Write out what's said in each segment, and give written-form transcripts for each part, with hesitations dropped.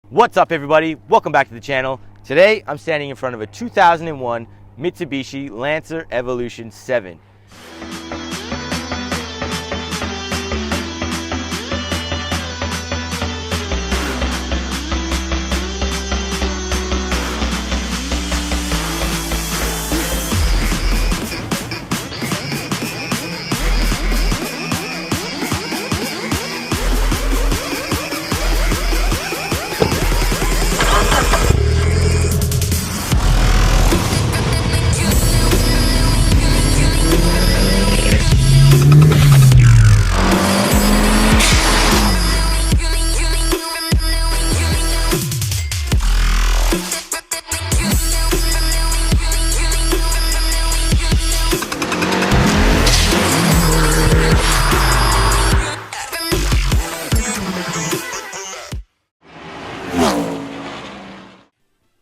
What's up everybody, welcome back to the channel. Today I'm standing in front of a 2001 Mitsubishi Lancer Evolution 7.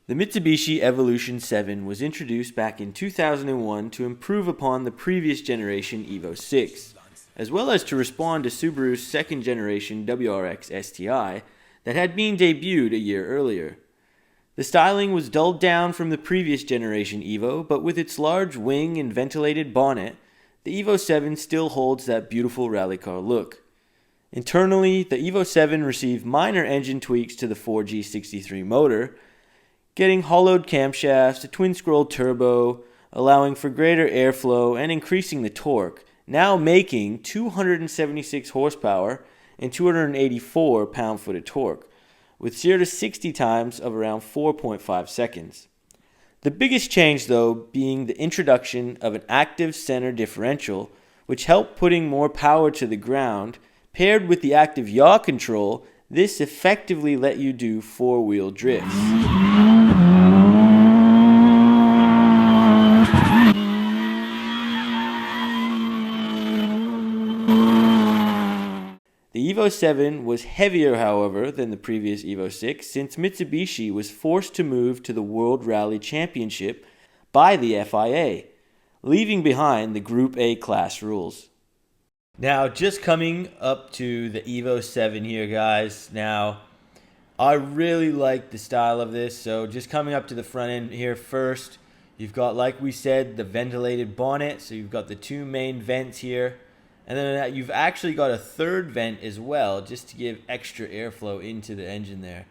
The Mitsubishi Evolution 7 was introduced back in 2001 to improve upon the previous generation Evo 6, as well as to respond to Subaru's second generation WRX STI that had been debuted a year earlier. The styling was dulled down from the previous generation Evo, but with its large wing and ventilated bonnet, the Evo 7 still holds that beautiful rally car look. Internally, the Evo 7 received minor engine tweaks to the 4G63 motor, getting hollowed camshafts, a twin-scroll turbo, allowing for greater airflow and increasing the torque, now making 276 horsepower and 284 pound-foot of torque, with 0 to 60 times of around 4.5 seconds. The biggest change, though, being the introduction of an active center differential, which helped putting more power to the ground. Paired with the active yaw control, this effectively let you do four-wheel drifts. The Evo 7 was heavier, however, than the previous Evo 6, since Mitsubishi was forced to move to the World Rally Championship by the FIA, leaving behind the Group A class rules. Now, just coming up to the Evo 7 here, guys. Now, I really like the style of this, so just coming up to the front end here first, you've got, like we said, the ventilated bonnet, so you've got the two main vents here. And then you've actually got a third vent as well, just to give extra airflow into the engine there.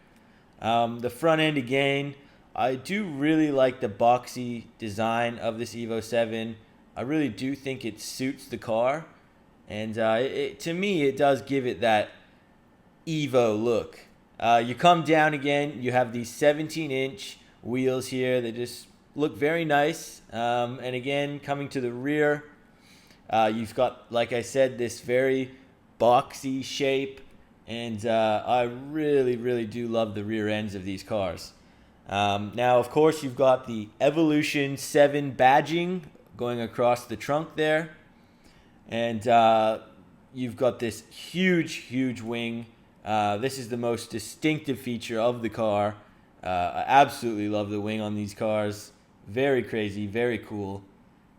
The front end again, I do really like the boxy design of this Evo 7. I really do think it suits the car. And to me, it does give it that Evo look. You come down again, you have these 17-inch wheels here that just look very nice. And again, coming to the rear, you've got, like I said, this very boxy shape, and I really do love the rear ends of these cars. Now, of course, you've got the Evolution 7 badging going across the trunk there, and you've got this huge wing. This is the most distinctive feature of the car. I absolutely love the wing on these cars. Very crazy, very cool.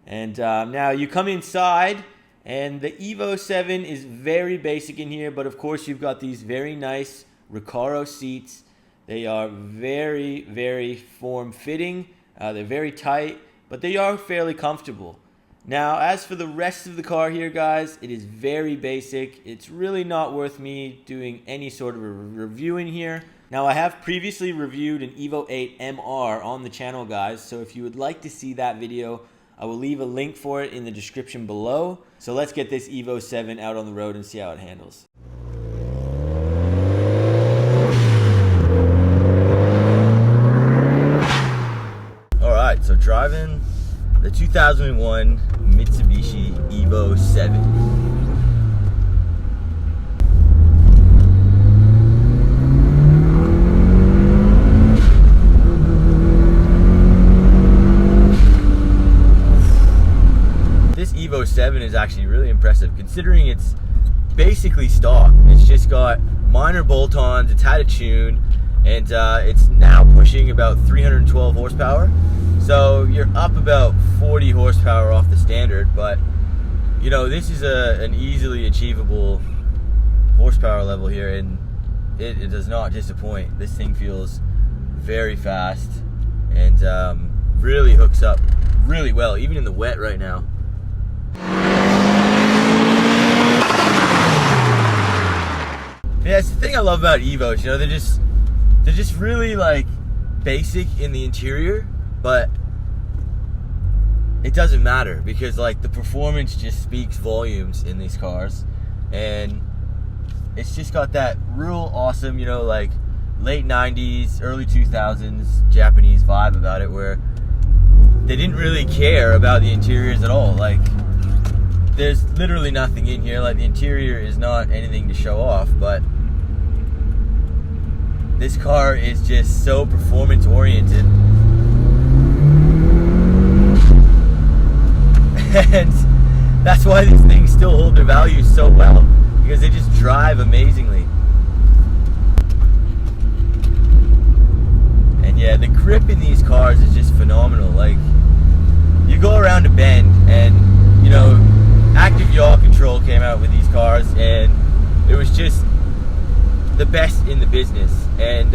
And now you come inside, and the Evo 7 is very basic in here, but of course you've got these very nice Recaro seats. They are very form-fitting. They're very tight, but they are fairly comfortable. Now, as for the rest of the car here, guys, it is very basic. It's really not worth me doing any sort of a review in here. Now, I have previously reviewed an Evo 8 MR on the channel, guys, so if you would like to see that video, I will leave a link for it in the description below. So let's get this Evo 7 out on the road and see how it handles. Alright, so driving the 2001 Mitsubishi Evo 7. Evo 7 is actually really impressive considering it's basically stock. It's just got minor bolt-ons, it's had a tune, and it's now pushing about 312 horsepower. So you're up about 40 horsepower off the standard, but you know, this is an easily achievable horsepower level here, and it does not disappoint. This thing feels very fast and really hooks up really well, even in the wet right now. Yeah, it's the thing I love about Evos. You know, they're just really like basic in the interior, but it doesn't matter because like the performance just speaks volumes in these cars, and it's just got that real awesome, you know, like late 90s, early 2000s Japanese vibe about it, where they didn't really care about the interiors at all. Like, there's literally nothing in here. Like, the interior is not anything to show off, but this car is just so performance oriented. And that's why these things still hold their value so well, because they just drive amazingly. And yeah, the grip in these cars is just phenomenal. Like, you go around a bend and, you know, active yaw control came out with these cars, and it was just the best in the business. And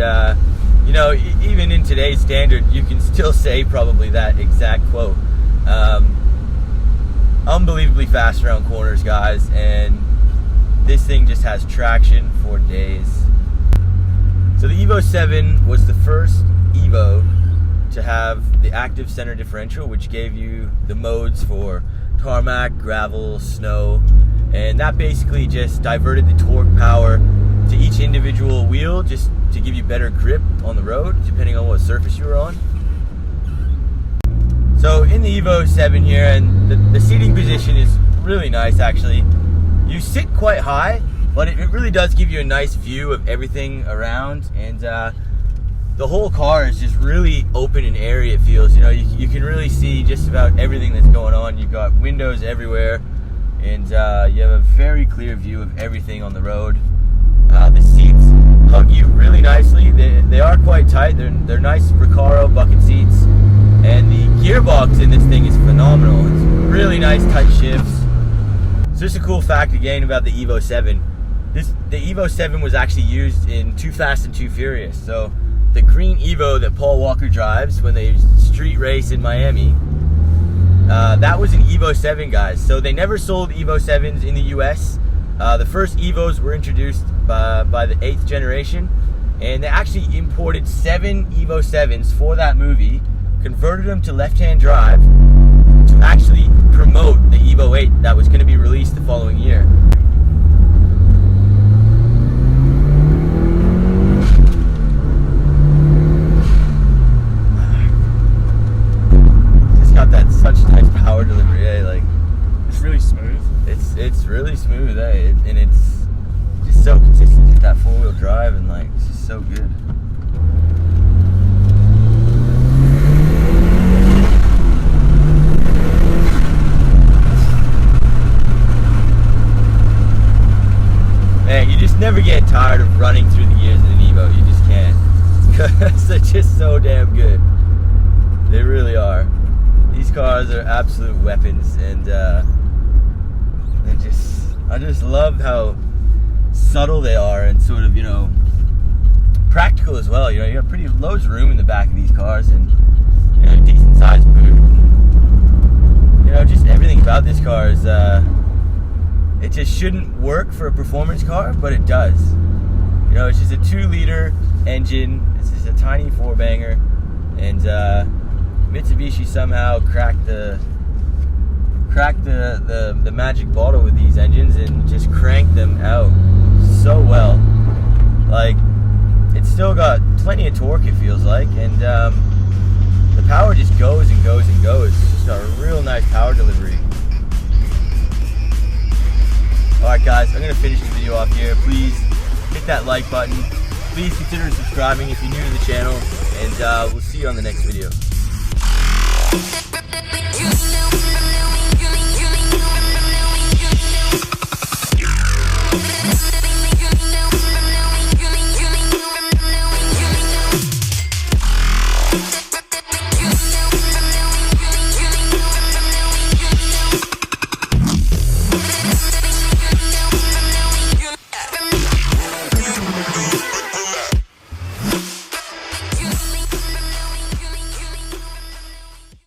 you know, even in today's standard, you can still say probably that exact quote. Unbelievably fast around corners, guys, and this thing just has traction for days. So the Evo 7 was the first Evo to have the active center differential, which gave you the modes for tarmac, gravel, snow, and that basically just diverted the torque power to each individual wheel just to give you better grip on the road, depending on what surface you were on. So in the Evo 7 here, and the seating position is really nice actually. You sit quite high, but it really does give you a nice view of everything around, and the whole car is just really open and airy, it feels. You know, you can really see just about everything that's going on. You've got windows everywhere, and you have a very clear view of everything on the road. The seats hug you really nicely. They are quite tight. They're nice Recaro bucket seats, and the gearbox in this thing is phenomenal. It's really nice tight shifts. So just a cool fact again about the Evo 7. The Evo 7 was actually used in Too Fast and Too Furious. So the green Evo that Paul Walker drives when they street race in Miami, that was an Evo 7, guys. So they never sold Evo 7s in the US. The first Evos were introduced by the 8th generation, and they actually imported 7 Evo 7s for that movie, converted them to left-hand drive to actually promote the Evo 8 that was going to be released the following year. Just got that such nice power delivery, eh? Like, it's really smooth. It's really smooth, eh? And it's just so consistent with that four-wheel drive, and like, it's just so good. Man, you just never get tired of running through the gears in an Evo. You just can't. Because they're just so damn good. They really are. These cars are absolute weapons, and I just love how subtle they are, and sort of, you know, practical as well. You know, you have pretty loads of room in the back of these cars, and, you know, decent sized boot. You know, just everything about this car is it just shouldn't work for a performance car, but it does. You know, it's just a 2-liter engine. It's just a tiny 4-banger, and Mitsubishi somehow cracked the magic bottle with these engines and just cranked them out so well. Like, it's still got plenty of torque, it feels like, and the power just goes and goes and goes. It's just got a real nice power delivery. Alright guys, I'm going to finish the video off here. Please hit that like button. Please consider subscribing if you're new to the channel, and we'll see you on the next video.